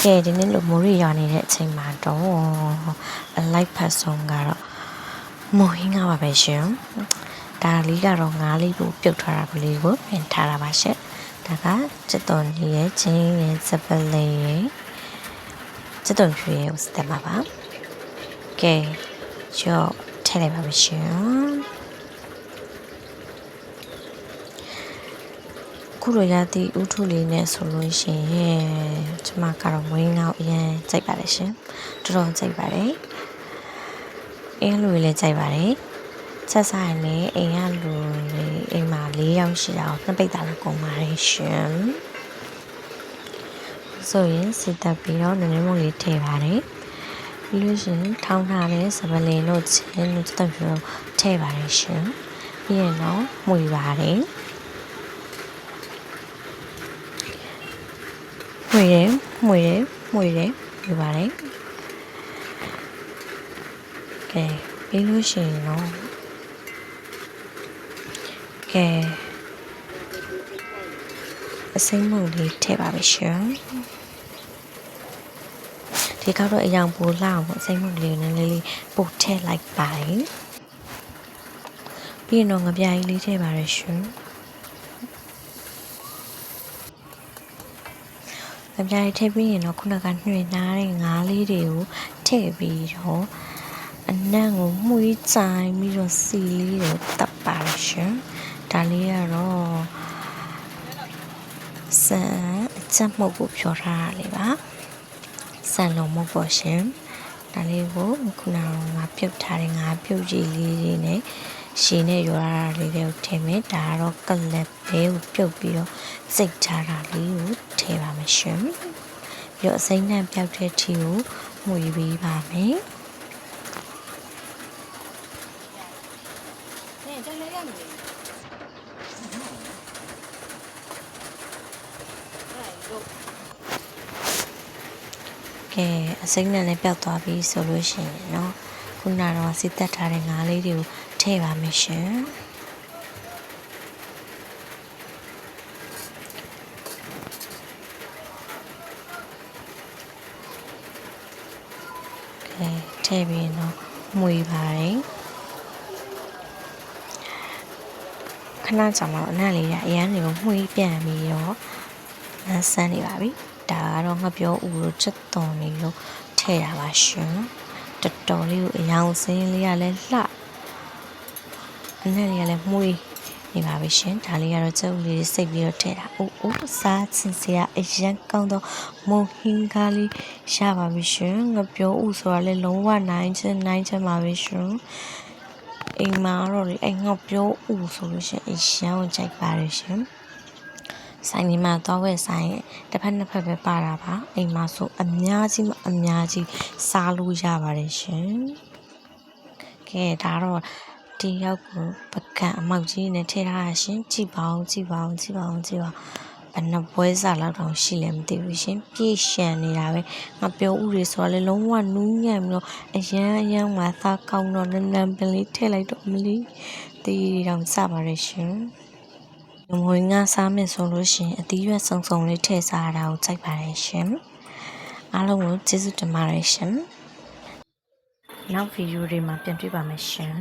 ကဲဒီနေ့လိုမိုးရီရွာနေတဲ့အချိန်မှာတော့အလိုက်ဖတ်ဆုံးကတော့မိုးဟင်းကားပါပဲရှင်ဒါလေးကတော့ငါးလေးကိုပြုတ်ထားတာကလေးကိုပြင်ထားတာပါရှင်ဒါကစက်တော်ကြီးရဲ့ချင်းရဲ့စပလေးရဲ့စက်တော်ရွှေရဲ့စတက်ပါပါကဲရော့ထည့်လိုက်ပါမယ်ရှင်ခုလိုရသည့်ဥထုလေးနဲ့ဆိုလို့ရှိရင်ကျမကတော့မွေးငေါအရင်ကြိုက်ပါတယ်ရှင်တော်တော်ကြိုက်ပါတယ်အင်းလူလည်းကြိုက်ပါတယ်ချက်ဆိုင်နဲ့အိမ်ကလူလေးအိမ်မှာ၄ယောက်ရှိတာကိုနှစ်ပိတ်တာလည်းကုန်ပါတယ်ရှင်ဆိုရင်စစ်တပ်ပြီးတော့နည်းနည်းမလေးထည့်ပါတယ်ပြီးလို့ရှိရင်ထောင်းထားတဲ့စပလင်တို့ချင်းတို့တက်ပြီးတော့ထည့်ပါတယ်ရှင်ပြီးရင်တော့မှုရပါတယ်မွေတယ်ပြပါတယ်ကဲပြီးလို့ရှိရင်တော့ကဲအစိမ်းမုံလေးထည့်ပါမယ်ရှင်ဒီကတော့အယောင်ပိုလာအောင်အစိမ်းမုံလေးနည်းနည်းလေးပို့ထည့်လိုက်ပါတယ်ပြီးရင်တော့ငပြားကြီးလေးထည့်ပါရရှင်ငပြားကြီးထည့်ပြီးရင်တော့ခုနကနှွေနားတဲ့ငါးလေးတွေကိုထည့်ပြီးတော့အနံ့ကိုမှုီးကြိုင်ပြီးတော့စီလေးကိုတပ်ပါရရှင်ဒါလေးကတော့ဆန်အချက်မှုတ်ကိုဖြောထားတာလေးပါဆန်လုံးမှုတ်ပေါ့ရှင်ဒါလေးကိုခုနကငါပြုတ်ထားတဲ့ငါပြုတ်ကြီးလေးတွေနဲ့ရှည်နဲ့ရွာတာလေးတွေကိုထည့်မယ်ဒါကတော့ကလပ်ပဲကိုပြုတ်ပြီးတော့စိတ်ထားတာလေးကိုထည့်ပါမယ်ရှင်ပြီးတော့အစိမ်းနဲ့ပြောက်တဲ့ထီကိုမှုီပေးပါမယ်ကဲအစိမ်းနဲ့လည်းပျောက်သွားပြီဆိုလို့ရှိရင်เนาะခုနကတော့စီတက်ထားတဲ့ငါးလေးတွေကိုထည့်ပါမယ်ရှင်ကဲထည့်ပြီးတော့မှုီပါတယ်ခဏကြာမှအနံ့လေးရအရန်တွေကိုမှုီပြန်ပြီးတော့ဆန်းနေပါပြီဒါကတော့ငှက်ပြောဦးလို့ချက်တော်နေလို့ထည့်ရပါရှင်တော်တော်လေးကိုအယောင်စင်းလေးကလည်းလှအနံ့လေးကလည်းမှုေးနေပါပြီရှင်ဒါလေးကတော့ကျုပ်လေးစိတ်ပြီးတော့ထည့်တာအိုးစားချင်စရာအရင်ကောင်းတော့မုံဟင်းကားလေးရပါပြီရှင်ငှက်ပြောဦးဆိုတာလည်းလုံးဝနိုင်ချင်ပါပြီရှင်အိမ်မှာတော့လေအဲ့ငှက်ပြောဦးဆိုလို့ရှင်အရန်ကိုကြိုက်ပါတယ်ရှင်ဆိုင်ဒီမှာတော့ဝယ်ဆိုင်တစ်ဖက်နှစ်ဖက်ပဲပါတာပါအိမ်မှာဆိုအများကြီးစားလို့ရပါတယ်ရှင်ကဲဒါတော့ဒီရောက်ကိုပကံအမောက်ကြီးနဲ့ထည့်ထားရရှင်ကြည့်ပါဦးဘယ်နှပွဲစားလောက်တောင်ရှိလဲမသိဘူးရှင်ပြည့်ရှံနေတာပဲငါပြောဥတွေဆိုတော့လေလုံးဝနူးညံ့ပြီးတော့အရန်မှာသားကောင်းတော့နန်းပင်လေးထည့်လိုက်တော့မလီတီးတောင်စပါရရှင်မွေးငါစားမယ်ဆိုလို့ရှင်အသီးရွက်စုံလေးထည့်စားရတာကိုကြိုက်ပါတယ်ရှင်အားလုံးကိုကျေးဇူးတင်ပါတယ်ရှင်နောက်ဗီဒီယိုတွေမှာပြန်တွေ့ပါမယ်ရှင်